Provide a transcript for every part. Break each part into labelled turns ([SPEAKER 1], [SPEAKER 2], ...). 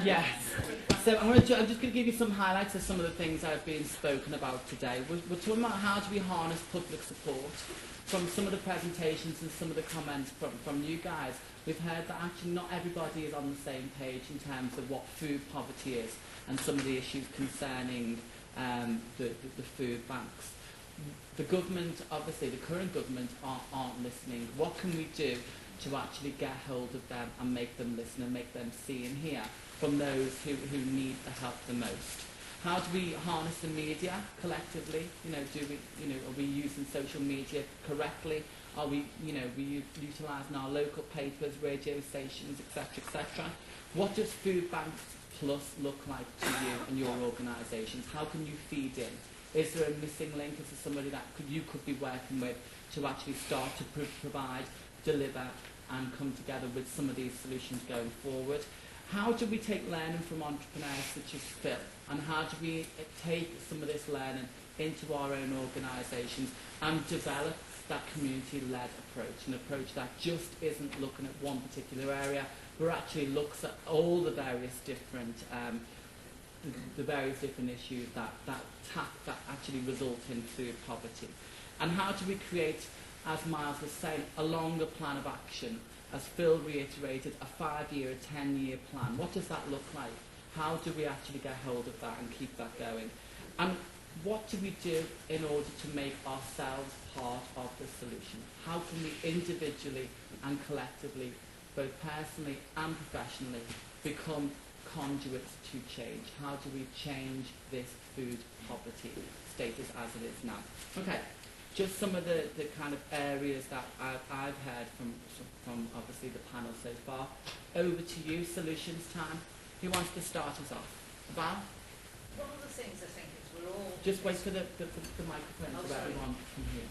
[SPEAKER 1] Yes. So I'm just going to give you some highlights of some of the things that have been spoken about today. We're talking about how do we harness public support. From some of the presentations and some of the comments from you guys, we've heard that actually not everybody is on the same page in terms of what food poverty is and some of the issues concerning the food banks. The government, obviously, the current government aren't listening. What can we do to actually get hold of them and make them listen and make them see and hear from those who need the help the most? How do we harness the media collectively? Are we using social media correctly? Are we, we utilising our local papers, radio stations, etc., etc.? What does Food Banks Plus look like to you and your organisations? How can you feed in? Is there a missing link? Is there somebody that you could be working with to actually start to provide, deliver, and come together with some of these solutions going forward? How do we take learning from entrepreneurs such as Phil, and how do we take some of this learning into our own organisations and develop that community-led approach, an approach that just isn't looking at one particular area, but actually looks at all the various different issues that actually result in food poverty. And how do we create, as Miles was saying, a longer plan of action? As Phil reiterated, a 5-year, a 10-year plan. What does that look like? How do we actually get hold of that and keep that going? And what do we do in order to make ourselves part of the solution? How can we individually and collectively, both personally and professionally, become conduits to change? How do we change this food poverty status as it is now? Okay. Just some of the kind of areas that I've heard from obviously the panel so far. Over to you, solutions time. Who wants to start us off? Val?
[SPEAKER 2] One of the things I think is we're all...
[SPEAKER 1] Just wait for the microphone so everyone can hear.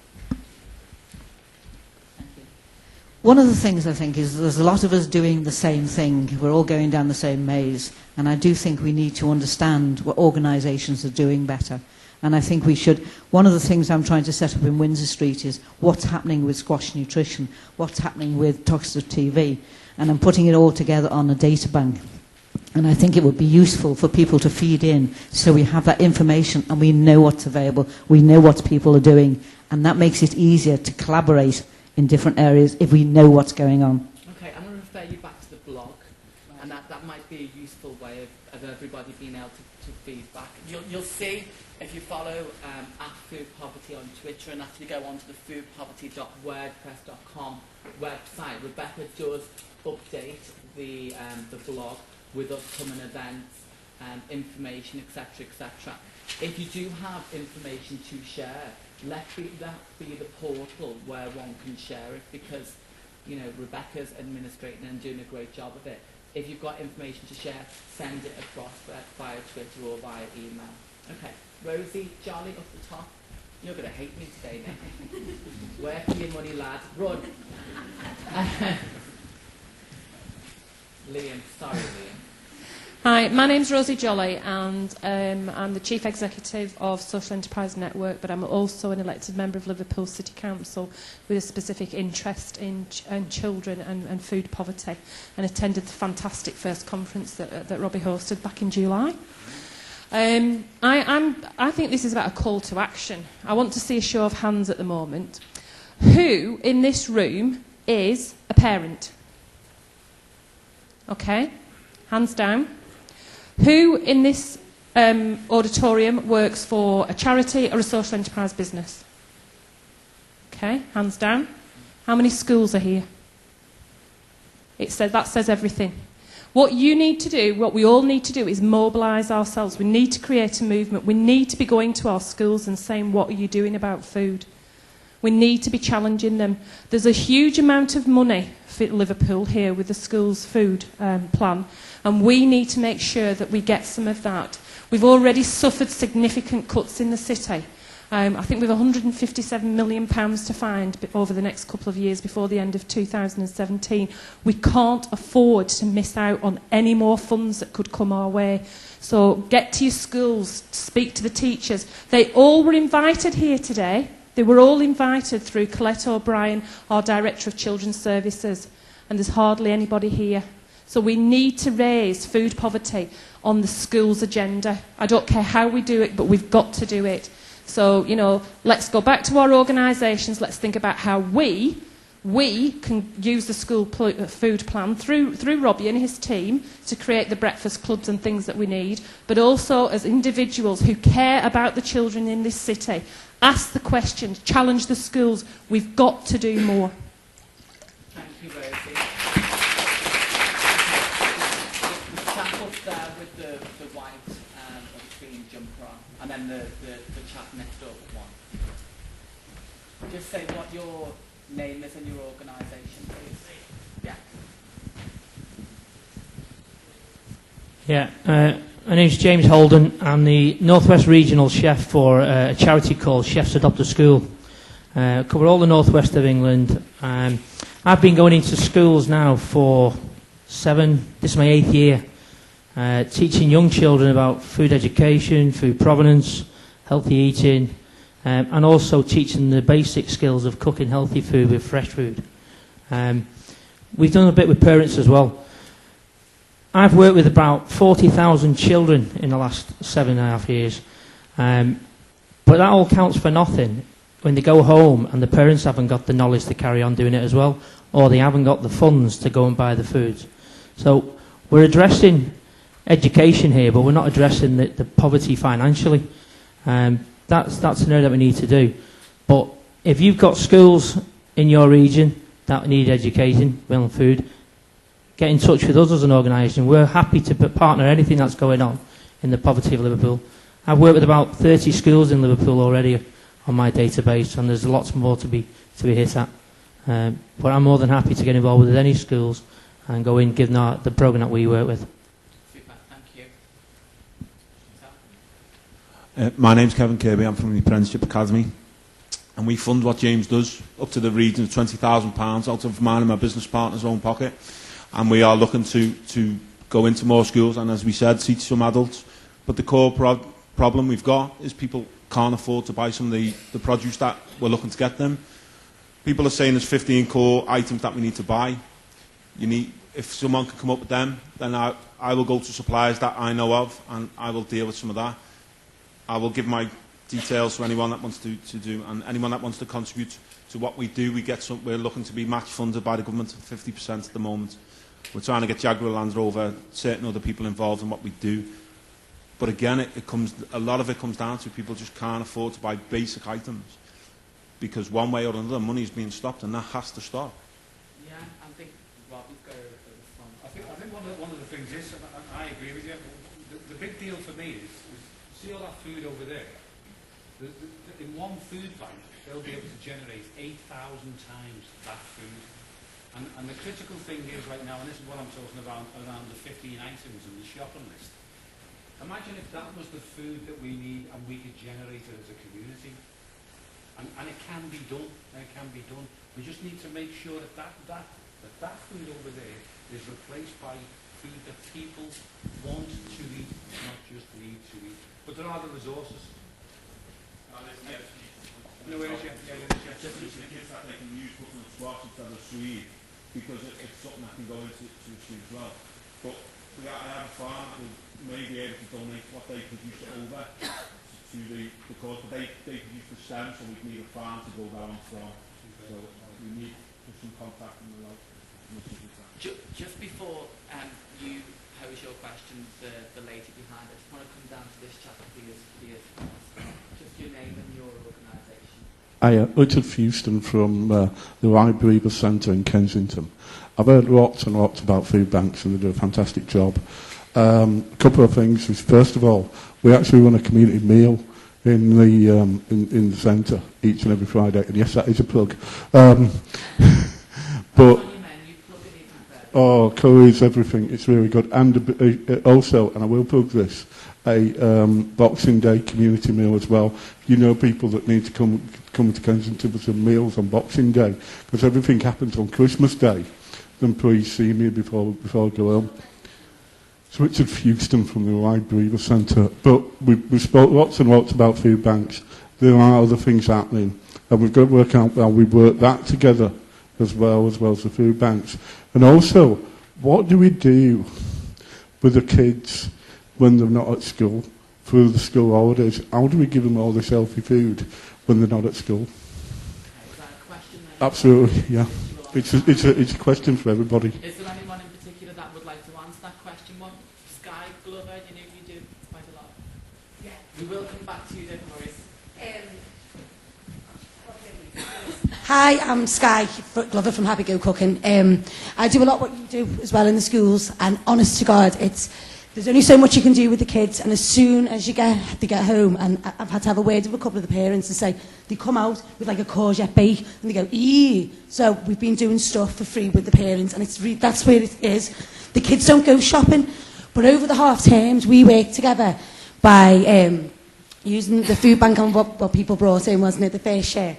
[SPEAKER 1] Thank you.
[SPEAKER 3] One of the things I think is there's a lot of us doing the same thing. We're all going down the same maze. And I do think we need to understand what organisations are doing better. And I think we should, one of the things I'm trying to set up in Windsor Street is what's happening with squash nutrition, what's happening with Toxic TV, and I'm putting it all together on a data bank. And I think it would be useful for people to feed in so we have that information and we know what's available, we know what people are doing, and that makes it easier to collaborate in different areas if we know what's going on.
[SPEAKER 1] Okay, I'm going to refer you back to the blog, and that might be a useful way of everybody being able to feed back. You'll see, if you follow at Food Poverty on Twitter and actually go onto the foodpoverty.wordpress.com website, Rebecca does update the blog with upcoming events, information, etc., etc. If you do have information to share, let that be the portal where one can share it, because Rebecca's administrating and doing a great job of it. If you've got information to share, send it across via Twitter or via email. Okay. Rosie, Jolly up the top. You're going to hate me today, Nick. Where for your money, lad? Run. Liam, sorry, Liam.
[SPEAKER 4] Hi, my name's Rosie Jolly, and I'm the Chief Executive of Social Enterprise Network, but I'm also an elected member of Liverpool City Council with a specific interest in children and food poverty, and attended the fantastic first conference that Robbie hosted back in July. I think this is about a call to action. I want to see a show of hands at the moment. Who in this room is a parent? Okay, hands down. Who in this auditorium works for a charity or a social enterprise business? Okay, hands down. How many schools are here? That says everything. What you need to do, what we all need to do, is mobilise ourselves. We need to create a movement. We need to be going to our schools and saying, what are you doing about food? We need to be challenging them. There's a huge amount of money for Liverpool here with the school's food plan, and we need to make sure that we get some of that. We've already suffered significant cuts in the city. I think we've £157 million to find over the next couple of years before the end of 2017. We can't afford to miss out on any more funds that could come our way. So get to your schools, speak to the teachers. They all were invited here today. They were all invited through Colette O'Brien, our Director of Children's Services, and there's hardly anybody here. So we need to raise food poverty on the schools agenda. I don't care how we do it, but we've got to do it. So, you know, let's go back to our organisations. Let's think about how we can use the school food plan through Robbie and his team to create the breakfast clubs and things that we need, but also as individuals who care about the children in this city. Ask the questions, challenge the schools. We've got to do more.
[SPEAKER 1] Thank you, Rosie. The chap up there with the white or the green jumper on, and then the chap next door with one. Just say what your name is and your organisation, please.
[SPEAKER 5] Yeah. My name's James Holden. I'm the Northwest Regional Chef for a charity called Chefs Adopt a School. Cover all the northwest of England. I've been going into schools now for this is my 8th year, teaching young children about food education, food provenance, healthy eating, and also teaching the basic skills of cooking healthy food with fresh food. We've done a bit with parents as well. I've worked with about 40,000 children in the last 7.5 years. But that all counts for nothing when they go home and the parents haven't got the knowledge to carry on doing it as well, or they haven't got the funds to go and buy the foods. So we're addressing education here, but we're not addressing the poverty financially. That's an area that we need to do. But if you've got schools in your region that need education, well, and food, get in touch with us as an organisation. We're happy to partner anything that's going on in the poverty of Liverpool. I've worked with about 30 schools in Liverpool already on my database, and there's lots more to be hit at. But I'm more than happy to get involved with any schools and go in, give them the programme that we work with.
[SPEAKER 1] Super, thank you.
[SPEAKER 6] My name's Kevin Kirby. I'm from the Apprenticeship Academy, and we fund what James does up to the region of £20,000 out of mine and my business partner's own pocket. And we are looking to go into more schools and, as we said, teach some adults. But the core problem we've got is people can't afford to buy some of the produce that we're looking to get them. People are saying there's 15 core items that we need to buy. If someone can come up with them, then I will go to suppliers that I know of and I will deal with some of that. I will give my details to anyone that wants to do, and anyone that wants to contribute to what we do. We're looking to be match funded by the government at 50% at the moment. We're trying to get Jaguar Land Rover, certain other people involved in what we do. But again, a lot of it comes down to people just can't afford to buy basic items because one way or another money is being stopped, and that has to stop.
[SPEAKER 1] Yeah, I think Robbie's got a response.
[SPEAKER 7] I think one of the things is, and I agree with you, the big deal for me is see all that food over there. In one food bank, they'll be able to generate 8,000 times that food. And the critical thing is right now, and this is what I'm talking about, around the 15 items in the shopping list. Imagine if that was the food that we need and we could generate it as a community. And it can be done. We just need to make sure that food over there is replaced by food that people want to eat, not just need to eat. But there are the resources. No, where is it?
[SPEAKER 6] Kids that they can use cooking and squash instead of sweet, because it's something that can go into sweet as well. But I have a farm that will may be able to donate what they produce over to the cause, but they produce the stem, so we need a farm to go down from. So we need some contact from the local.
[SPEAKER 1] Just before you pose your question, the lady behind us, I want to come down to this chap, please. Just your name and your organisation.
[SPEAKER 8] Hi, Richard Fuston from the Wide Breeder Centre in Kensington. I've heard lots and lots about food banks, and they do a fantastic job. A couple of things is, first of all, we actually run a community meal in the centre each and every Friday, and yes, that is a plug. But curries, everything, it's really good. And also, and I will plug this, a Boxing Day community meal as well. You know, people that need to come to Kensington for some meals on Boxing Day, because everything happens on Christmas Day. Then please see me before I go home. It's Richard Fuston from the Wide Breeder Centre. But we spoke lots and lots about food banks. There are other things happening, and we've got to work out how we work that together as well as the food banks. And also, What do we do with the kids when they're not at school through the school holidays? How do we give them all this healthy food when they're not at school?
[SPEAKER 1] Is that a question then?
[SPEAKER 8] Absolutely, yeah. It's a question for everybody.
[SPEAKER 1] Is there anyone in particular that would like to answer that question? One, Sky Glover, you know you do quite a lot.
[SPEAKER 2] Yeah.
[SPEAKER 1] We will come back to you, don't worry.
[SPEAKER 9] Hi, I'm Sky Glover from Happy Go Cooking. I do a lot what you do as well in the schools, and honest to God, there's only so much you can do with the kids, and as soon as they get home, and I've had to have a word with a couple of the parents and say, they come out with like a courgette bake, and they go, eee. So we've been doing stuff for free with the parents, and that's where it is. The kids don't go shopping, but over the half terms, we work together by using the food bank and what people brought in, wasn't it, the first year.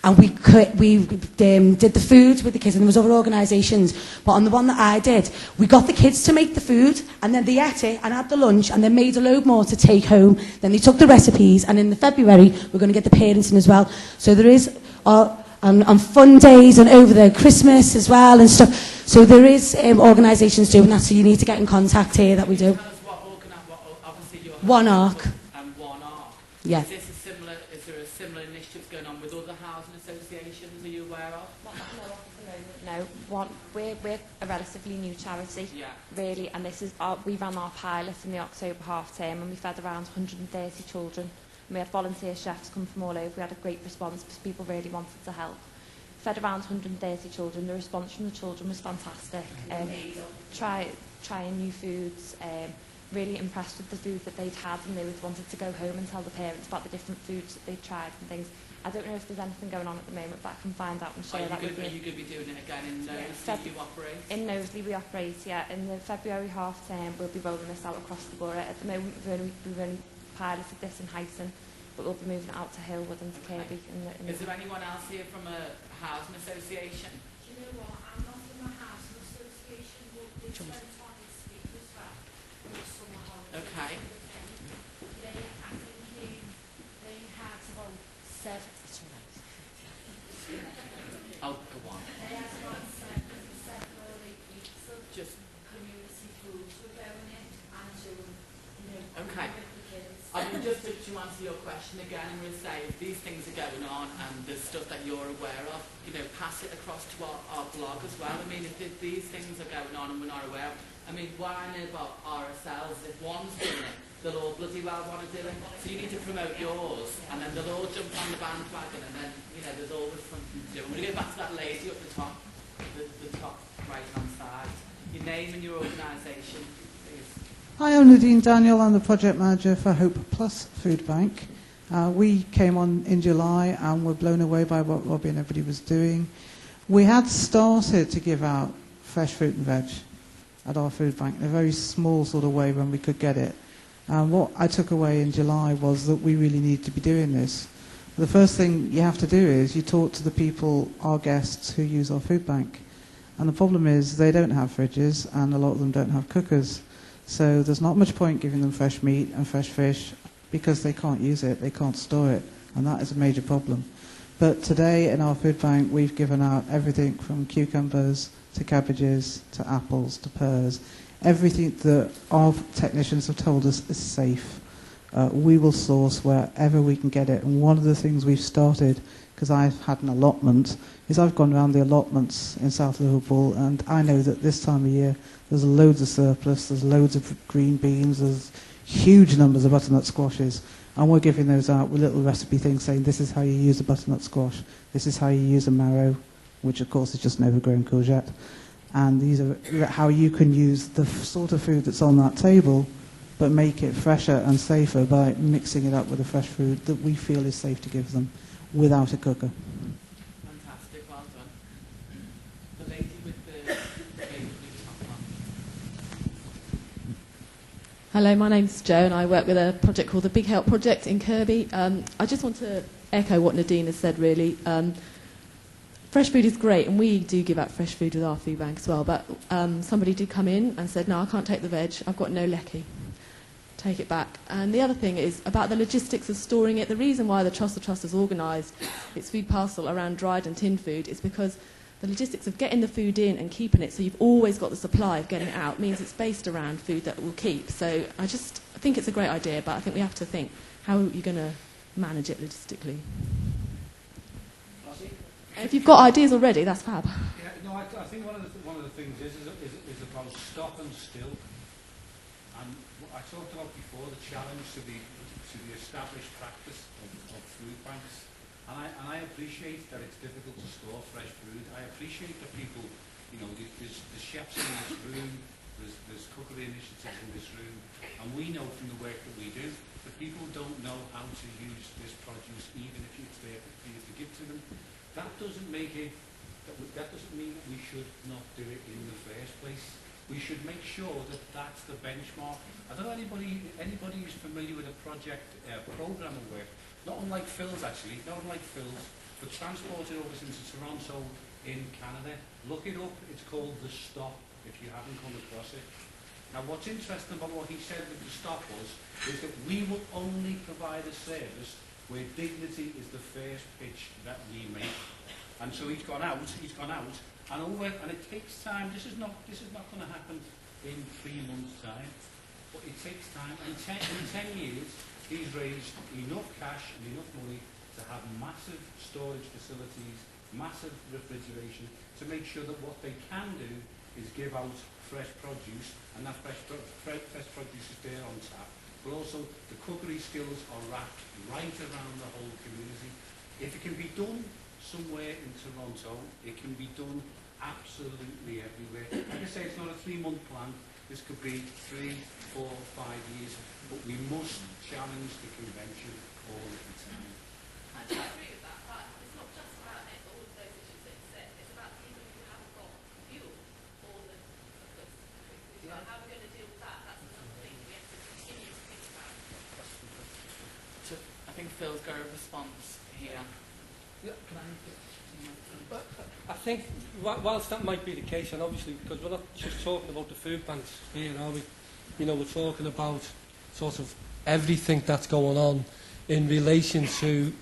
[SPEAKER 9] And we did the food with the kids, and there was other organisations. But on the one that I did, we got the kids to make the food, and then they ate it and had the lunch, and they made a load more to take home. Then they took the recipes, and in the February, we're going to get the parents in as well. So there is, on fun days and over the Christmas as well and stuff. So there is organisations doing that, so you need to get in contact here that we do.
[SPEAKER 1] Tell us obviously you're
[SPEAKER 9] One Arc.
[SPEAKER 1] And One Arc.
[SPEAKER 9] Yeah.
[SPEAKER 1] Is there a similar initiative going on with other housing associations? Are you aware of?
[SPEAKER 10] No, we're a relatively new charity, really, and we ran our pilot in the October half term, and we fed around 130 children. And we had volunteer chefs come from all over. We had a great response because people really wanted to help. Fed around 130 children. The response from the children was fantastic. Trying new foods. Really impressed with the food that they'd had, and they wanted to go home and tell the parents about the different foods that they'd tried and things. I don't know if there's anything going on at the moment, but I can find out and share that with you.
[SPEAKER 1] Are you going to be doing it again in Knowsley? You operate?
[SPEAKER 10] In Knowsley we operate, yeah. In the February half term, we'll be rolling this out across the borough. At the moment, we've only piloted this in Highton, but we'll be moving it out to Hillwood and to Kirby.
[SPEAKER 1] Is there anyone else here from a housing association?
[SPEAKER 2] Do you know what? I'm not from a housing association, but they sent on to speak as well.
[SPEAKER 1] Okay.
[SPEAKER 2] I think they had about 7.
[SPEAKER 1] Oh, go on.
[SPEAKER 2] They had about 7 or 8 weeks of just community foods were going in and doing,
[SPEAKER 1] okay.
[SPEAKER 2] the kids.
[SPEAKER 1] I mean, just to answer your question again, I'm going to say if these things are going on and there's stuff that you're aware of, pass it across to our blog as well. I mean, if these things are going on and we're not aware of, I mean, what I know about RSLs, if one's doing it, they'll all bloody well want to do it. So you need to promote yours, and then they'll all jump on the bandwagon, and then, there's always something to do. I'm going to go back to that lady up the top, the top right-hand side. Your name and your organisation, please.
[SPEAKER 11] Hi, I'm Nadine Daniel. I'm the project manager for Hope Plus Food Bank. We came on in July and were blown away by what Robbie and everybody was doing. We had started to give out fresh fruit and veg at our food bank in a very small sort of way when we could get it. And what I took away in July was that we really need to be doing this. The first thing you have to do is you talk to the people, our guests, who use our food bank. And the problem is they don't have fridges, and a lot of them don't have cookers. So there's not much point giving them fresh meat and fresh fish because they can't use it, they can't store it, and that is a major problem. But today in our food bank we've given out everything from cucumbers to cabbages to apples to pears. Everything that our technicians have told us is safe. We will source wherever we can get it. And one of the things we've started, because I've had an allotment, is I've gone around the allotments in South Liverpool, and I know that this time of year there's loads of surplus, there's loads of green beans, there's huge numbers of butternut squashes, and we're giving those out with little recipe things saying this is how you use a butternut squash, this is how you use a marrow, which of course is just an overgrown courgette, and these are how you can use the sort of food that's on that table but make it fresher and safer by mixing it up with the fresh food that we feel is safe to give them without a cooker.
[SPEAKER 1] Fantastic, well done. The lady with the top on.
[SPEAKER 12] Hello, my name's Jo and I work with a project called the Big Help Project in Kirby. I just want to echo what Nadine has said really. Fresh food is great, and we do give out fresh food with our food bank as well, but somebody did come in and said, no, I can't take the veg, I've got no lecky. Take it back. And the other thing is about the logistics of storing it. The reason why the Trussell Trust has organised its food parcel around dried and tinned food is because the logistics of getting the food in and keeping it so you've always got the supply of getting it out means it's based around food that will keep. So I think it's a great idea, but I think we have to think how you're going to manage it logistically. And if you've got ideas already, that's fab.
[SPEAKER 7] Yeah, no, I think one of the things is about stop and still. And I talked about before the challenge to the established practice of food banks. And I appreciate that it's difficult to store fresh food. I appreciate that people, you know, there's chefs in this room, there's cookery initiatives in this room, and we know from the work that we do that people don't know how to use this produce, even if it's there for you to give to them. That doesn't make it. That doesn't mean that we should not do it in the first place. We should make sure that that's the benchmark. I don't know anybody who's familiar with a project program of work. Not unlike Phil's actually, not unlike Phil's, but transported over into Toronto in Canada. Look it up, it's called The Stop, if you haven't come across it. Now what's interesting about what he said with The Stop is that we will only provide a service where dignity is the first pitch that we make. And so he's gone out, and it takes time. This is not going to happen in 3 months' time, but it takes time. In 10 years, he's raised enough cash and enough money to have massive storage facilities, massive refrigeration, to make sure that what they can do is give out fresh produce, and that fresh produce is there on tap. But also, the cookery skills are wrapped right around the whole community. If it can be done somewhere in Toronto, it can be done absolutely everywhere. Like I say, it's not a 3-month plan. This could be 3, 4, 5 years, but we must challenge the convention all of the time.
[SPEAKER 2] I do agree with that, but it's not just about all of those issues that you said. It's about people who haven't got fuel or the yeah. How are we going to deal with that? That's another thing we have to continue to think about.
[SPEAKER 1] I think Phil's got a response here.
[SPEAKER 13] Yeah. But I think whilst that might be the case, and obviously because we're not just talking about the food banks here, are we? You know, we're talking about sort of everything that's going on in relation to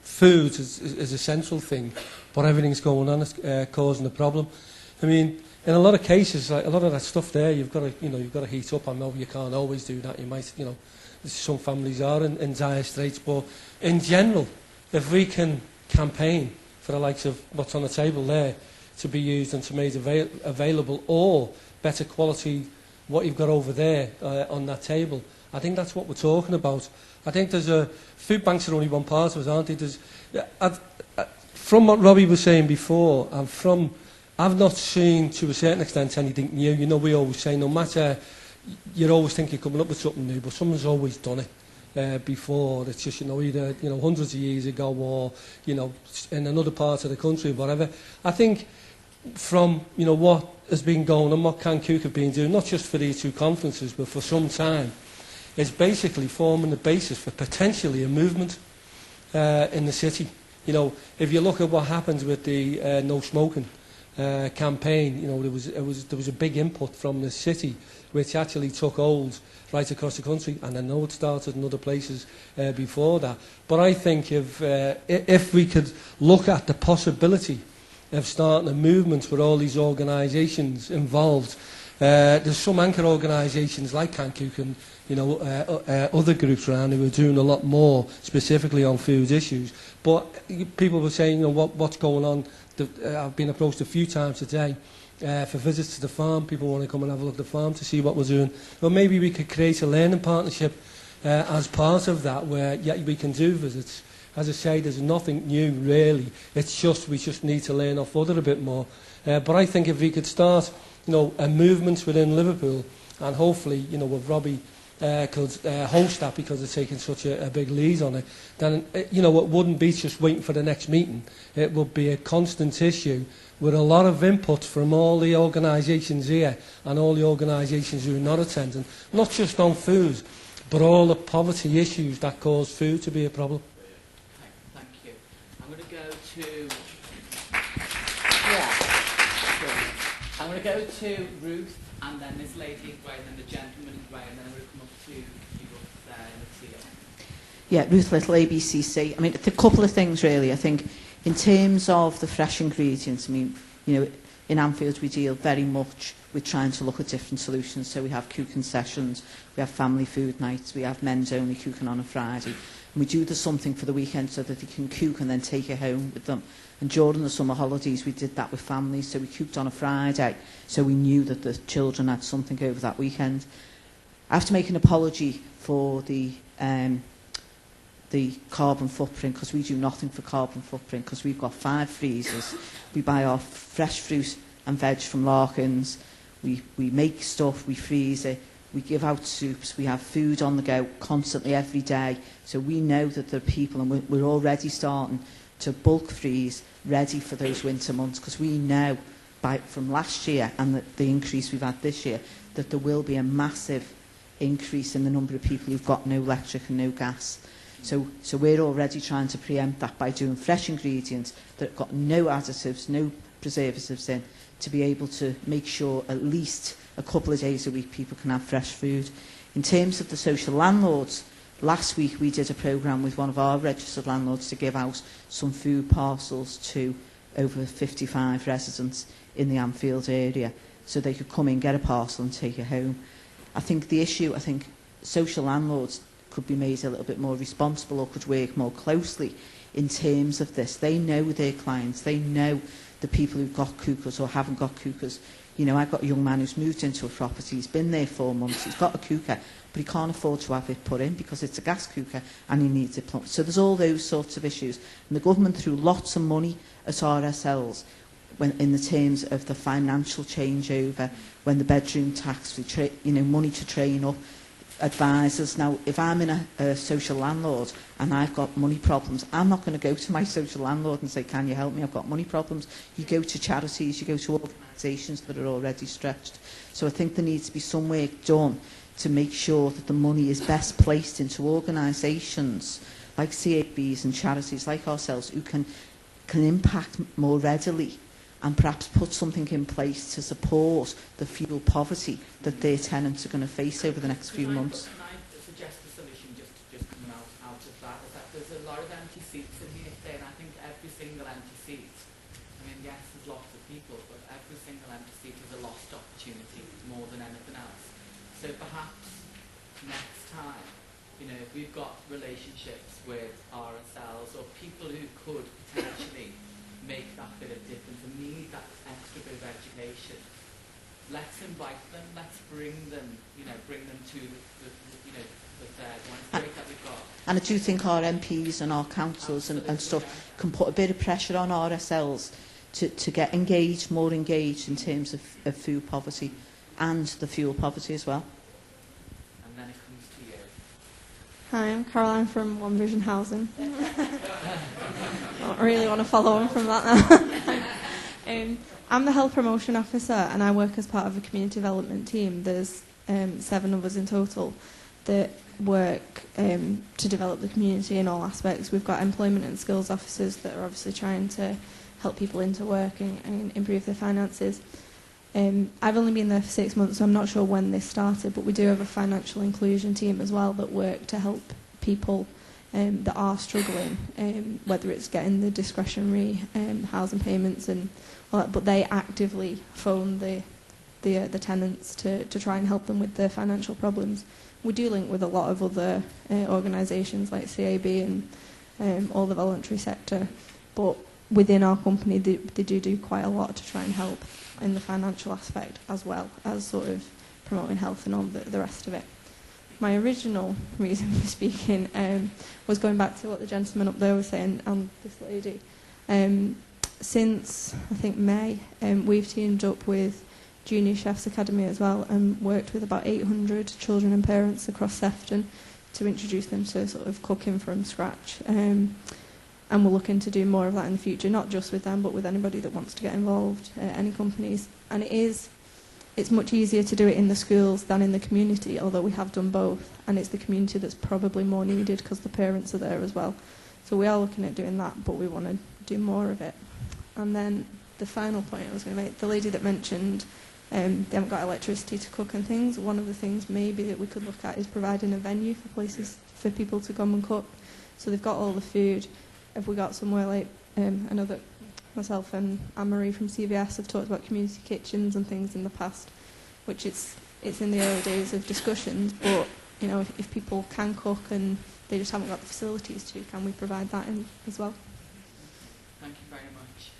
[SPEAKER 13] food is a central thing, but everything's going on is causing a problem. I mean, in a lot of cases, like a lot of that stuff there, you've got to heat up. I know you can't always do that. You might, you know, some families are in dire straits, but in general, if we can campaign for the likes of what's on the table there to be used and to be made available, or better quality what you've got over there on that table, I think that's what we're talking about. I think food banks are only one part of it, aren't they? From what Robbie was saying before, I've not seen to a certain extent anything new. You know, we always say no matter, you always think you're coming up with something new, but someone's always done it. Before. It's just, either, hundreds of years ago or, in another part of the country or whatever. I think from, what has been going on, what Can Cook have been doing, not just for these 2 conferences, but for some time, is basically forming the basis for potentially a movement in the city. If you look at what happened with the no smoking campaign, there was a big input from the city, which actually took hold right across the country, and I know it started in other places before that. But I think if we could look at the possibility of starting a movement with all these organisations involved, there's some anchor organisations like Can Cook and other groups around who are doing a lot more specifically on food issues. But people were saying, what's going on? I've been approached a few times today for visits to the farm. People want to come and have a look at the farm to see what we're doing. Well, maybe we could create a learning partnership as part of that, where we can do visits. As I say, there's nothing new really. It's just we just need to learn off other a bit more. But I think if we could start, a movement within Liverpool, and hopefully, with Robbie could host that because they're taking such a big lead on it, then it wouldn't be just waiting for the next meeting. It would be a constant issue with a lot of input from all the organisations here and all the organisations who are not attending, not just on food, but all the poverty issues that cause food to be a problem.
[SPEAKER 1] Thank you. I'm going to go to Ruth, and then this lady in grey, and then the gentleman in grey, and then I'm going to come up to you up there in the tier.
[SPEAKER 3] Yeah, Ruth Little, ABCC. I mean, a couple of things really. I think In terms of the fresh ingredients, I mean, you know, in Anfield we deal very much with trying to look at different solutions. So we have cooking sessions, we have family food nights, we have men's only cooking on a Friday. And we do the something for the weekend so that they can cook and then take it home with them. And during the summer holidays we did that with families. So we cooked on a Friday, so we knew that the children had something over that weekend. I have to make an apology for the carbon footprint, because we do nothing for carbon footprint, because we've got 5 freezers. We buy our fresh fruit and veg from Larkins. We make stuff, we freeze it, we give out soups, we have food on the go constantly every day. So we know that there are people, and we're already starting to bulk freeze ready for those winter months, because we know from last year and the increase we've had this year that there will be a massive increase in the number of people who've got no electric and no gas. So we're already trying to preempt that by doing fresh ingredients that have got no additives, no preservatives in, to be able to make sure at least a couple of days a week people can have fresh food. In terms of the social landlords, last week we did a programme with one of our registered landlords to give out some food parcels to over 55 residents in the Anfield area, so they could come in, get a parcel and take it home. I think social landlords could be made a little bit more responsible, or could work more closely in terms of this. They know their clients, they know the people who've got cookers or haven't got cookers. You know, I've got a young man who's moved into a property, he's been there 4 months, he's got a cooker, but he can't afford to have it put in because it's a gas cooker and he needs it plumbed. So there's all those sorts of issues. And the government threw lots of money at RSLs in the terms of the financial changeover, when the bedroom tax, money to train up advisors. Now, if I'm in a social landlord and I've got money problems, I'm not going to go to my social landlord and say, can you help me, I've got money problems. You go to charities, you go to organisations that are already stretched. So I think there needs to be some work done to make sure that the money is best placed into organisations like CABs and charities like ourselves, who can impact more readily, and perhaps put something in place to support the fuel poverty that their tenants are going to face over the next few months.
[SPEAKER 1] Can I suggest a solution just coming out of that? Is that there's a lot of empty seats in here today, and I think every single empty seat, I mean, yes, there's lots of people, but every single empty seat is a lost opportunity more than anything else. So perhaps next time, you know, if we've got relationships with RSLs or people who could potentially make that bit of difference and need that extra bit of education, let's invite them, let's bring them to the third one. It's great that we've got.
[SPEAKER 3] And I do think our MPs and our councils and stuff can put a bit of pressure on RSLs to get more engaged in terms of food poverty and the fuel poverty as well.
[SPEAKER 1] And then it comes to you.
[SPEAKER 14] Hi, I'm Caroline from One Vision Housing. I don't really want to follow on from that now. I'm the health promotion officer and I work as part of a community development team. There's 7 of us in total that work to develop the community in all aspects. We've got employment and skills officers that are obviously trying to help people into work and improve their finances. I've only been there for 6 months, so I'm not sure when this started, but we do have a financial inclusion team as well that work to help people that are struggling, whether it's getting the discretionary housing payments and all that, but they actively phone the tenants to try and help them with their financial problems. We do link with a lot of other organisations like CAB and all the voluntary sector, but within our company they do quite a lot to try and help in the financial aspect as well as sort of promoting health and all the rest of it. My original reason for speaking was going back to what the gentleman up there was saying and this lady. Since, I think, May, we've teamed up with Junior Chefs Academy as well and worked with about 800 children and parents across Sefton to introduce them to sort of cooking from scratch. And we're looking to do more of that in the future, not just with them, but with anybody that wants to get involved, any companies. And it's much easier to do it in the schools than in the community, although we have done both. And it's the community that's probably more needed because the parents are there as well. So we are looking at doing that, but we want to do more of it. And then the final point I was going to make, the lady that mentioned they haven't got electricity to cook and things, one of the things maybe that we could look at is providing a venue for places for people to come and cook. So they've got all the food. If we got somewhere like I know that myself and Anne-Marie from CVS have talked about community kitchens and things in the past, which it's in the early days of discussions, but you know, if people can cook and they just haven't got the facilities to, can we provide that in as well?
[SPEAKER 1] Thank you very much.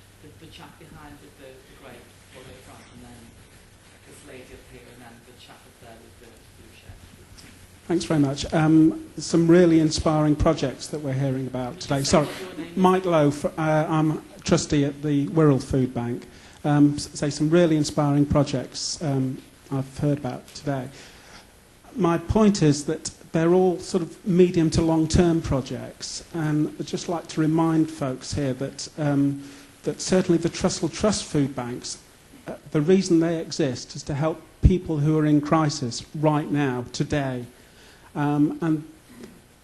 [SPEAKER 1] The chap behind with the great bullet front, and then this lady up here, and then the chap up there with the blue shirt.
[SPEAKER 15] Thanks very much. Some really inspiring projects that we're hearing about today. Sorry, Mike Lowe, I'm trustee at the Wirral Food Bank. Say some really inspiring projects I've heard about today. My point is that they're all sort of medium to long-term projects, and I'd just like to remind folks here that that certainly the Trussell Trust food banks, the reason they exist is to help people who are in crisis right now, today. And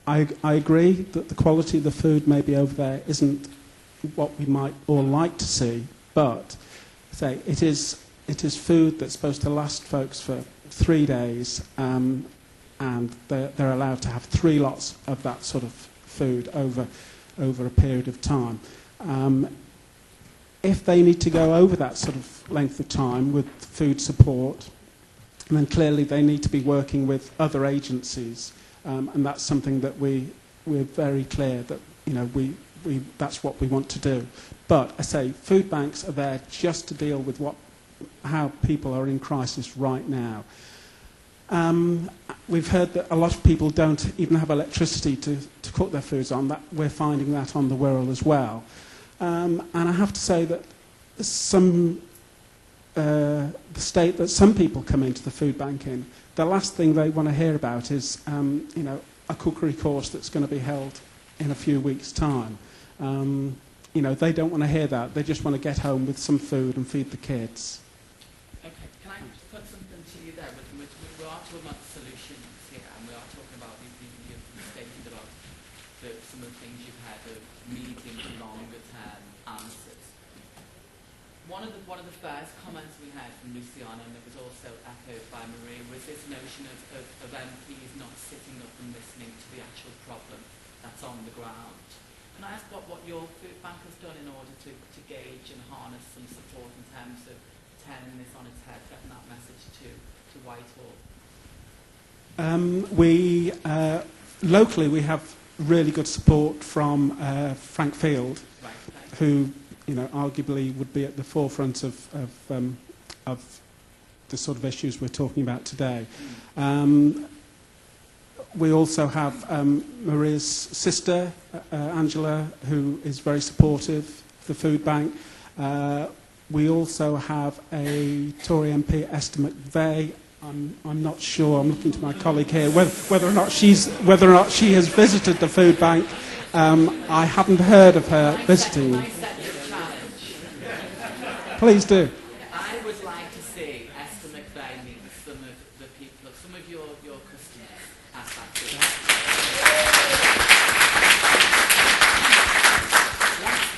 [SPEAKER 15] I agree that the quality of the food maybe over there isn't what we might all like to see, but say it is food that's supposed to last folks for 3 days, and they're allowed to have 3 lots of that sort of food over a period of time. If they need to go over that sort of length of time with food support, then clearly they need to be working with other agencies, and that's something that we're very clear that that's what we want to do. But I say food banks are there just to deal with how people are in crisis right now. We've heard that a lot of people don't even have electricity to cook their foods on. We're finding that on the Wirral as well. And I have to say that the state that some people come into the food bank in, the last thing they want to hear about is a cookery course that's going to be held in a few weeks' time. They don't want to hear that. They just want to get home with some food and feed the kids.
[SPEAKER 1] Okay, can I just put something to you there? We are talking about solutions here, and we are talking about, you've stated about some of the things you've had of medium to longer term answers. One of the first comments we had from Luciana, and it was also echoed by Marie, was this notion of MPs not sitting up and listening to the actual problem that's on the ground. Can I ask what your food bank has done in order to gauge and harness some support in terms of turning this on its head, getting that message to Whitehall?
[SPEAKER 15] Locally we have really good support from Frank Field, who arguably would be at the forefront of the sort of issues we're talking about today. We also have Maria's sister, Angela, who is very supportive of the food bank. We also have a Tory MP, Esther McVeigh. I'm not sure. I'm looking to my colleague here whether or not she has visited the food bank. I haven't heard of her visiting. Please do.
[SPEAKER 1] I would like to see Esther McVeigh meet some of the people, some of your customers at that food.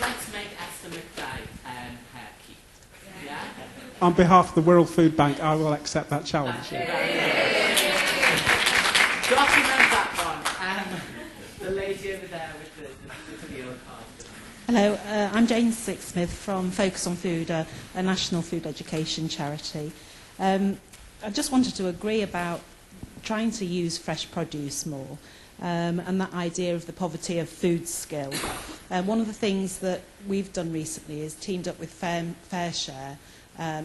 [SPEAKER 1] Let's make Esther McVeigh her key. Yeah?
[SPEAKER 15] On behalf of the Wirral Food Bank, I will accept that challenge.
[SPEAKER 1] Document that one. The lady over there with the yellow card.
[SPEAKER 16] Hello, I'm Jane Sixsmith from Focus on Food, a national food education charity. I just wanted to agree about trying to use fresh produce more, and that idea of the poverty of food skill. One of the things that we've done recently is teamed up with Fair Share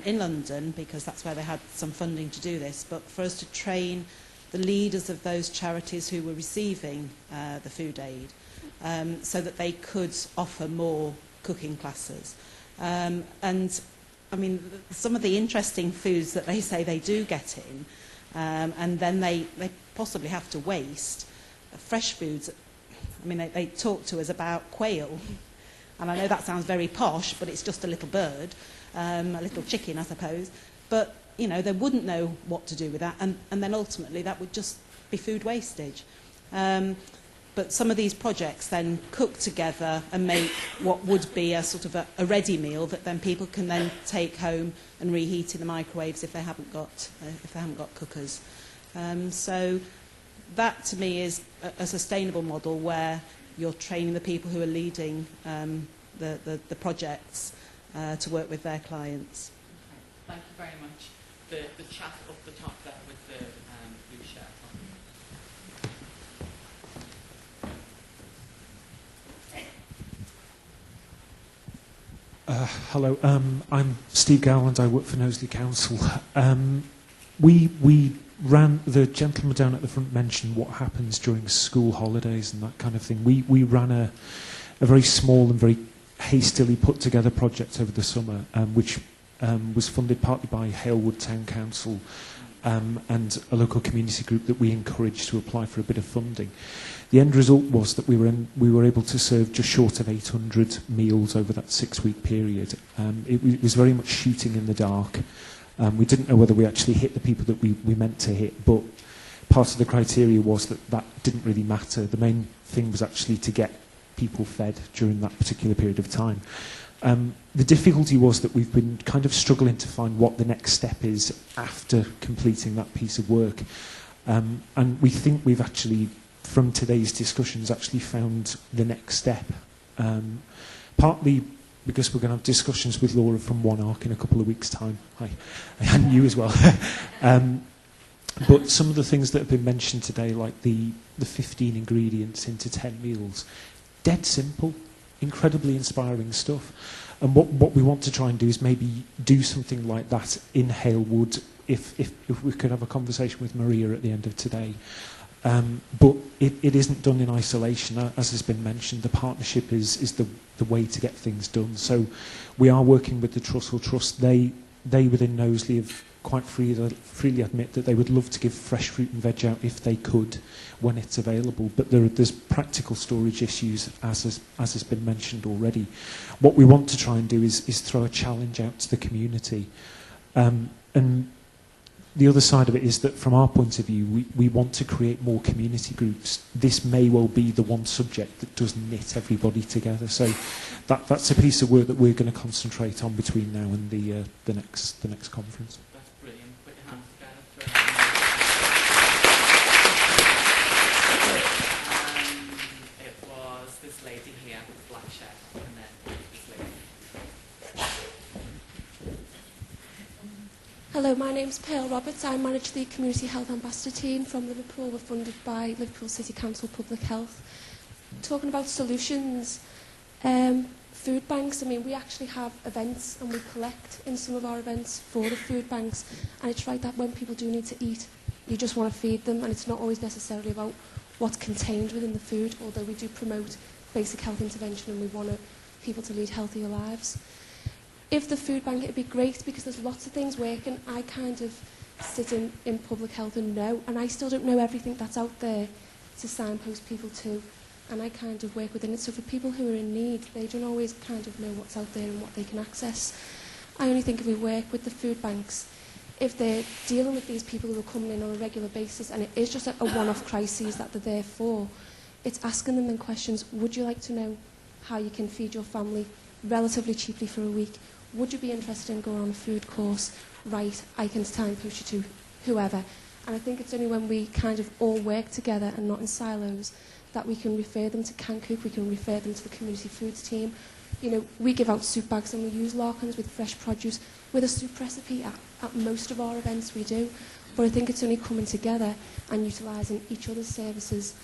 [SPEAKER 16] in London, because that's where they had some funding to do this, but for us to train the leaders of those charities who were receiving the food aid, so that they could offer more cooking classes. And I mean, some of the interesting foods that they say they do get in, and then they possibly have to waste, fresh foods. I mean, they talk to us about quail, and I know that sounds very posh, but it's just a little bird, a little chicken, I suppose. But they wouldn't know what to do with that, and then ultimately that would just be food wastage. But some of these projects then cook together and make what would be a sort of a ready meal that then people can then take home and reheat in the microwaves if they haven't got cookers. So that to me is a sustainable model where you're training the people who are leading the projects to work with their clients.
[SPEAKER 1] Thank you very much. The chat up the top there with the blue shirt on.
[SPEAKER 17] Hello, I'm Steve Gowland. I work for Knowsley Council. We ran, the gentleman down at the front mentioned what happens during school holidays and that kind of thing. We ran a very small and very hastily put together project over the summer, which was funded partly by Halewood Town Council and a local community group that we encouraged to apply for a bit of funding. The end result was that we were able to serve just short of 800 meals over that 6-week period. It was very much shooting in the dark. We didn't know whether we actually hit the people that we meant to hit, but part of the criteria was that didn't really matter. The main thing was actually to get people fed during that particular period of time. The difficulty was that we've been kind of struggling to find what the next step is after completing that piece of work. And we think we've actually, from today's discussions, actually found the next step. Partly because we're going to have discussions with Laura from One Arc in a couple of weeks' time. Hi. And you as well. But some of the things that have been mentioned today, like the 15 ingredients into 10 meals, dead simple, incredibly inspiring stuff. And what we want to try and do is maybe do something like that in Halewood, if we could have a conversation with Maria at the end of today. But it isn't done in isolation. As has been mentioned, the partnership is the way to get things done. So we are working with the Trussell Trust. They within Knowsley have quite freely admit that they would love to give fresh fruit and veg out if they could when it's available. But there's practical storage issues, as has been mentioned already. What we want to try and do is throw a challenge out to the community. And the other side of it is that from our point of view, we want to create more community groups. This may well be the one subject that does knit everybody together. So that's a piece of work that we're going to concentrate on between now and the next conference.
[SPEAKER 1] That's brilliant. Put your hands together. It was this lady here with black shirt and then this lady.
[SPEAKER 18] Hello, my name's Pearl Roberts. I manage the Community Health Ambassador team from Liverpool. We're funded by Liverpool City Council Public Health. Talking about solutions, food banks, I mean, we actually have events and we collect in some of our events for the food banks. And it's right that when people do need to eat, you just want to feed them, and it's not always necessarily about what's contained within the food, although we do promote basic health intervention and we want people to lead healthier lives. If the food bank, it'd be great because there's lots of things working. I kind of sit in public health and know, and I still don't know everything that's out there to signpost people to, and I kind of work within it. So for people who are in need, they don't always kind of know what's out there and what they can access. I only think if we work with the food banks, if they're dealing with these people who are coming in on a regular basis, and it is just a one-off crisis that they're there for, it's asking them then questions. Would you like to know how you can feed your family relatively cheaply for a week? Would you be interested in going on a food course? Right, I can signpost you to whoever. And I think it's only when we kind of all work together and not in silos that we can refer them to CanCook, we can refer them to the community foods team. You know, we give out soup bags and we use Larkins with fresh produce with a soup recipe at most of our events we do. But I think it's only coming together and utilising each other's services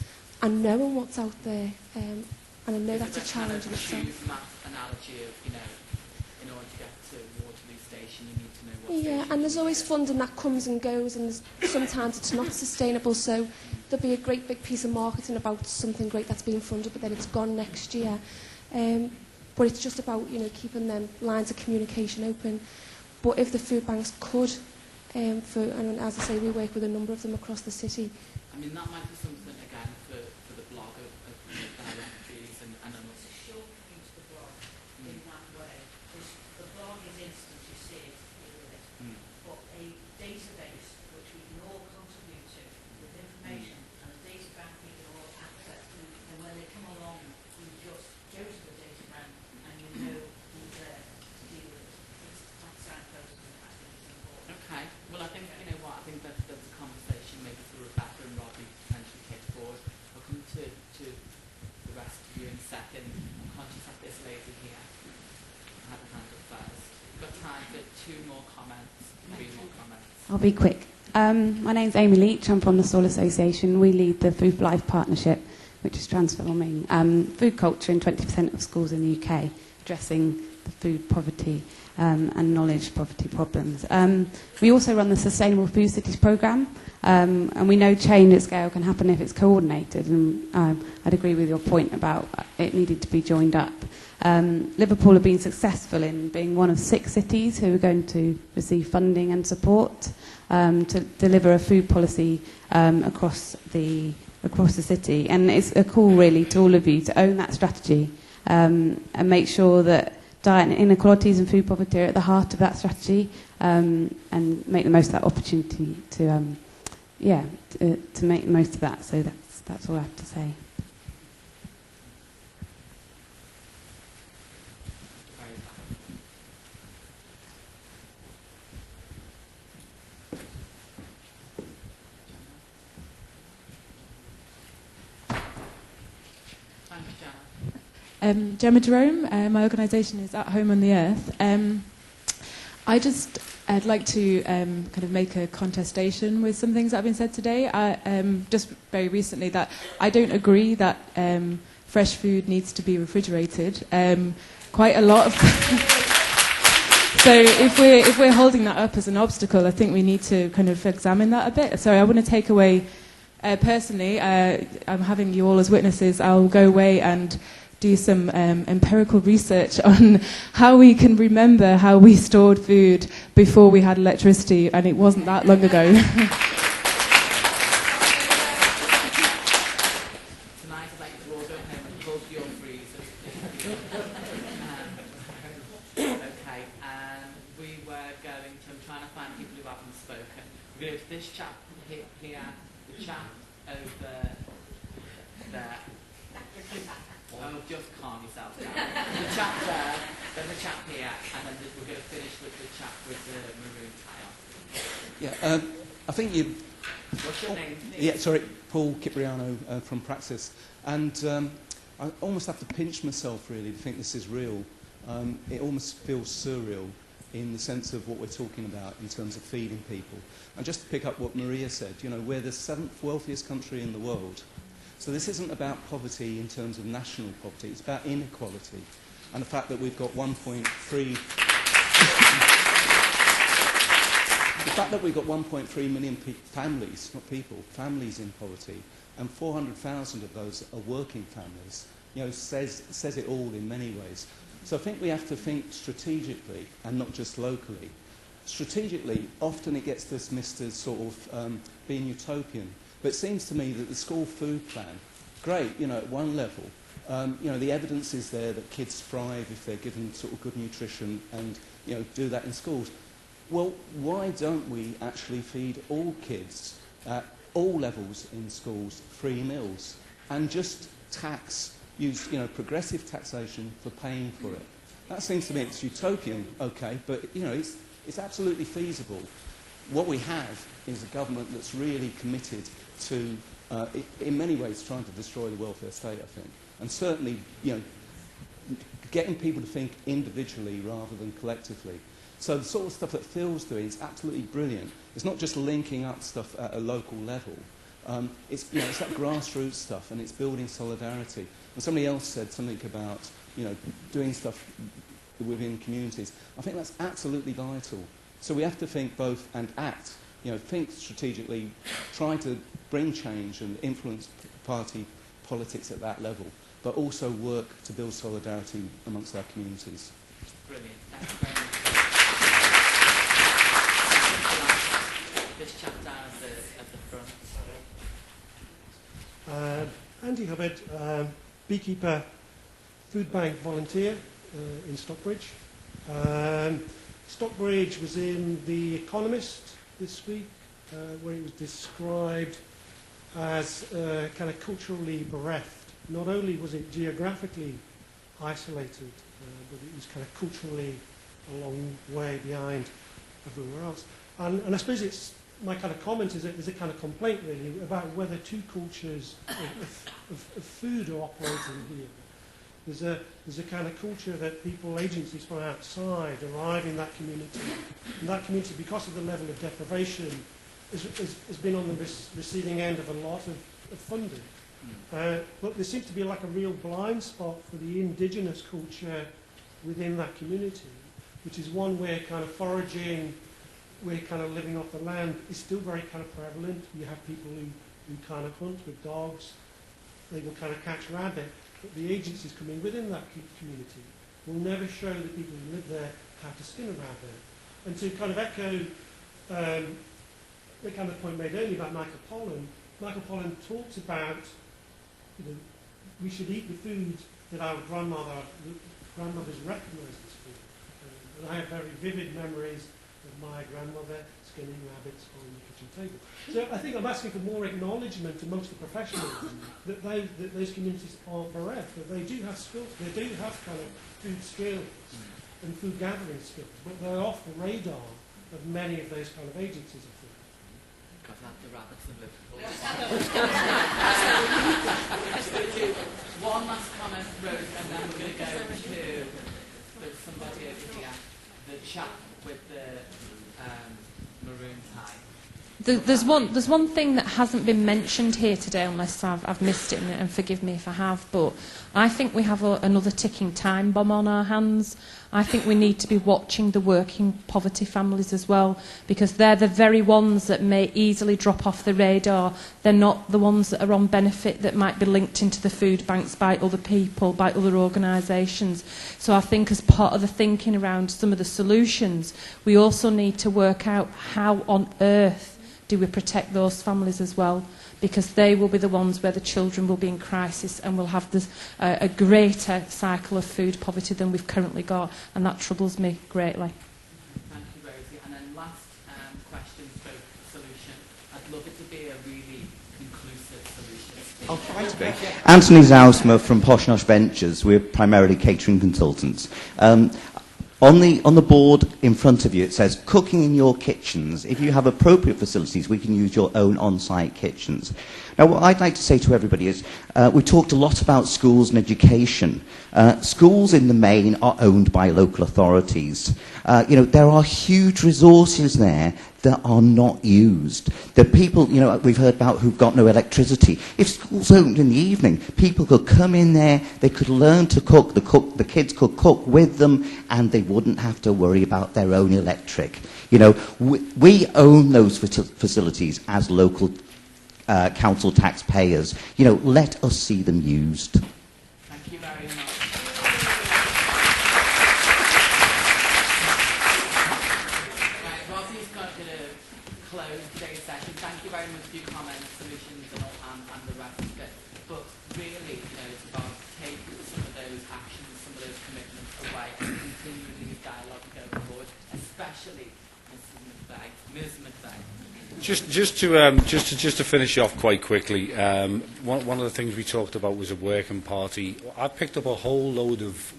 [SPEAKER 18] and knowing what's out there. And I know that's a challenge in itself.
[SPEAKER 1] Analogy of, you know, in order to get to Waterloo Station, you need to know what
[SPEAKER 18] Yeah, and there's always funding that comes and goes, and sometimes it's not sustainable. So there'll be a great big piece of marketing about something great that's being funded, but then it's gone next year. But it's just about, you know, keeping them lines of communication open. But if the food banks could, and as I say, we work with a number of them across the city.
[SPEAKER 1] I mean, that might be something again for the blog of trees and animals.
[SPEAKER 19] It's a shortcut to the blog in that way. The blog is instant, you see it, hear it. But a database which we can all contribute to with information and a data bank we can all access, and when they come along, you just go to the data bank and you know who's there to deal with it. It's like signposting, I think it's important.
[SPEAKER 1] Okay, well I think, you know what, I think that's a conversation maybe for Rebecca and Robbie potentially take forward. I'll come to the rest of you in a second. I'm conscious that this lady here. I had a hand up first. We've got time for 2 more comments, 3 more comments.
[SPEAKER 20] I'll be quick. My name's Amy Leach. I'm from the Soil Association. We lead the Food for Life Partnership, which is transforming food culture in 20% of schools in the UK, addressing the food poverty and knowledge poverty problems. We also run the Sustainable Food Cities programme, and we know change at scale can happen if it's coordinated, and I'd agree with your point about it needed to be joined up. Liverpool have been successful in being one of 6 cities who are going to receive funding and support to deliver a food policy across the city, and it's a call really to all of you to own that strategy and make sure that diet inequalities and food poverty are at the heart of that strategy, and make the most of that opportunity to make the most of that. So that's all I have to say.
[SPEAKER 12] Gemma Jerome, my organisation is At Home on the Earth. I'd like to kind of make a contestation with some things that have been said today. Just very recently, that I don't agree that fresh food needs to be refrigerated. Quite a lot of. So if we're holding that up as an obstacle, I think we need to kind of examine that a bit. So I want to take away, personally, I'm having you all as witnesses. I'll go away and do some empirical research on how we can remember how we stored food before we had electricity, and it wasn't that long ago.
[SPEAKER 1] Tonight I'd like you all go home and plug your freezers. Okay, and we were going to, I'm trying to find people who haven't spoken. We're going to this chap here, the chap over there. Oh, just calm yourself down. The chap there, then the chap here, and then we're going to finish with the chap with the maroon tie on.
[SPEAKER 21] Yeah, I think you...
[SPEAKER 1] What's your name?
[SPEAKER 21] Yeah, sorry, Paul Cipriano from Praxis. And I almost have to pinch myself, really, to think this is real. It almost feels surreal in the sense of what we're talking about in terms of feeding people. And just to pick up what Maria said, you know, we're the 7th wealthiest country in the world. So this isn't about poverty in terms of national poverty, it's about inequality. And the fact that we've got 1.3 million families, not people, families in poverty, and 400,000 of those are working families, you know, says it all in many ways. So I think we have to think strategically and not just locally. Strategically, often it gets dismissed as sort of being utopian. But it seems to me that the school food plan, great, you know, at one level, you know, the evidence is there that kids thrive if they're given sort of good nutrition and, you know, do that in schools. Well, why don't we actually feed all kids at all levels in schools 3 meals and just use, you know, progressive taxation for paying for it? That seems to me it's utopian, okay, but, you know, it's absolutely feasible. What we have is a government that's really committed to, in many ways, trying to destroy the welfare state, I think. And certainly, you know, getting people to think individually rather than collectively. So the sort of stuff that Phil's doing is absolutely brilliant. It's not just linking up stuff at a local level. It's that grassroots stuff, and it's building solidarity. And somebody else said something about, you know, doing stuff within communities. I think that's absolutely vital. So we have to think both and act. You know, think strategically, try to bring change and influence party politics at that level, but also work to build solidarity amongst our communities.
[SPEAKER 1] Brilliant. Thank you very much. This chap down at the front.
[SPEAKER 22] Andy Hubbard, beekeeper, food bank volunteer in Stockbridge. Stockbridge was in The Economist this week, where it was described as kind of culturally bereft. Not only was it geographically isolated, but it was kind of culturally a long way behind everywhere else. And I suppose it's my kind of comment is a kind of complaint really about whether 2 cultures of food are operating here. There's a kind of culture that people, agencies from outside arrive in that community. And that community, because of the level of deprivation, has been on the receiving end of a lot of funding. But there seems to be like a real blind spot for the indigenous culture within that community, which is one where kind of foraging, where kind of living off the land is still very kind of prevalent. You have people who kind of hunt with dogs. They will kind of catch rabbit. But the agencies coming within that community will never show the people who live there how to skin a rabbit. And to kind of echo the kind of point made earlier about Michael Pollan talks about, we should eat the food that our grandmothers recognised as food. And I have very vivid memories of my grandmother skinning rabbits on the kitchen table. So I think I'm asking for more acknowledgement amongst the professionals that those communities aren't bereft, that they do have skills, they do have kind of food skills and food gathering skills, but they're off the radar of many of those kind of agencies of food.
[SPEAKER 1] Because that's the rabbits of Liverpool. One last comment, Rose, and then we're going to go to somebody over here, the chap with the maroon tie.
[SPEAKER 10] There's one thing that hasn't been mentioned here today, unless I've missed it, and forgive me if I have, but I think we have another ticking time bomb on our hands. I think we need to be watching the working poverty families as well, because they're the very ones that may easily drop off the radar. They're not the ones that are on benefit that might be linked into the food banks by other people, by other organisations. So I think as part of the thinking around some of the solutions, we also need to work out how on earth do we protect those families as well, because they will be the ones where the children will be in crisis and will have this, a greater cycle of food poverty than we've currently got, and that troubles me greatly.
[SPEAKER 1] Thank you, Rosie. And then last question, solution. I'd love it to be a really inclusive solution.
[SPEAKER 4] I'll try to be. Anthony Zausmer from Posh Nosh Ventures. We're primarily catering consultants. On the board in front of you, it says, cooking in your kitchens. If you have appropriate facilities, we can use your own on-site kitchens. Now, what I'd like to say to everybody is, we talked a lot about schools and education. Schools in the main are owned by local authorities. There are huge resources there that are not used. The people, we've heard about who've got no electricity. If schools opened in the evening, people could come in there, they could learn to cook, the kids could cook with them, and they wouldn't have to worry about their own electric. We own those facilities as local council taxpayers. Let us see them used.
[SPEAKER 1] Thank you very much. Right, Rosie's going to close today's session. Thank you very much for your comments, solutions, and the rest of it. But really, it's about taking some of those actions, some of those commitments away, and continuing these dialogue going forward, especially Ms. McVeigh.
[SPEAKER 7] Just to finish off quite quickly, one of the things we talked about was a working party. I've picked up a whole load of.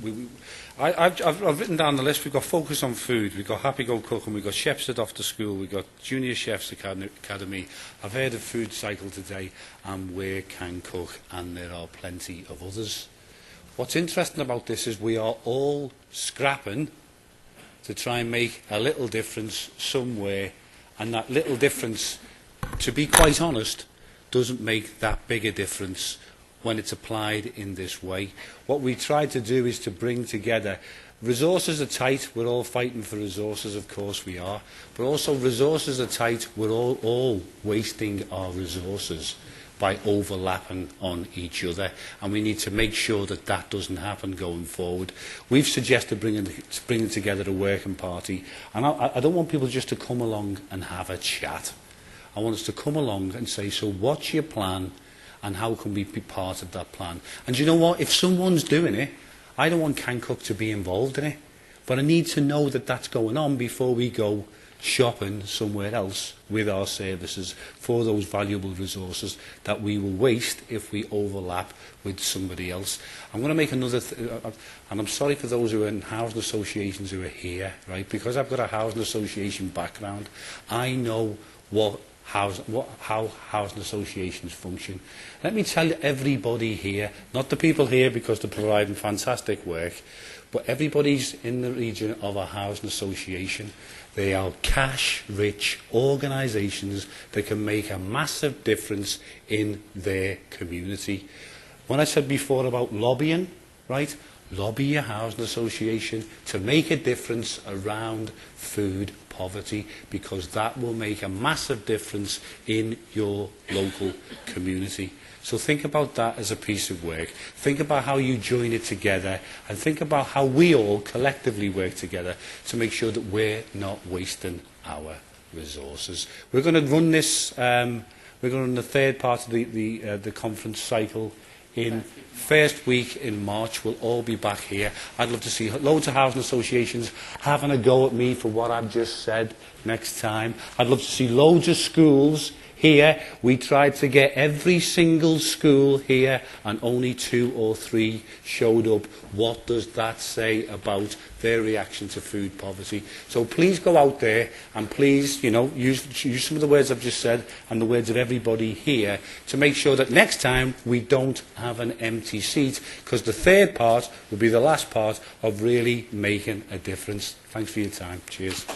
[SPEAKER 7] I've written down the list. We've got Focus on Food, we've got Happy Go Cooking, we've got Chefs at After School, we've got Junior Chefs Academy. I've heard of Food Cycle today, and Where Can Cook, and there are plenty of others. What's interesting about this is we are all scrapping to try and make a little difference somewhere. And that little difference, to be quite honest, doesn't make that big a difference when it's applied in this way. What we try to do is to bring together, resources are tight, we're all fighting for resources, of course we are, but also resources are tight, we're all wasting our resources by overlapping on each other, and we need to make sure that that doesn't happen going forward. We've suggested bringing together a working party, and I don't want people just to come along and have a chat. I want us to come along and say, so what's your plan, and how can we be part of that plan? And you know what? If someone's doing it, I don't want Can Cook to be involved in it, but I need to know that that's going on before we go shopping somewhere else with our services for those valuable resources that we will waste if we overlap with somebody else. I'm going to make another, and I'm sorry for those who are in housing associations who are here, right? Because I've got a housing association background, I know what how housing associations function. Let me tell you, everybody here, not the people here because they're providing fantastic work, but everybody's in the region of a housing association. They are cash-rich organisations that can make a massive difference in their community. When I said before about lobbying, right? Lobby your housing association to make a difference around food poverty, because that will make a massive difference in your local community. So think about that as a piece of work. Think about how you join it together, and think about how we all collectively work together to make sure that we're not wasting our resources. We're going to run this, we're going to run the third part of the conference cycle in first week in March. We'll all be back here. I'd love to see loads of housing associations having a go at me for what I've just said next time. I'd love to see loads of schools here. We tried to get every single school here and only 2 or 3 showed up. What does that say about their reaction to food poverty? So please go out there and please, use some of the words I've just said and the words of everybody here to make sure that next time we don't have an empty seat, because the third part will be the last part of really making a difference. Thanks for your time. Cheers.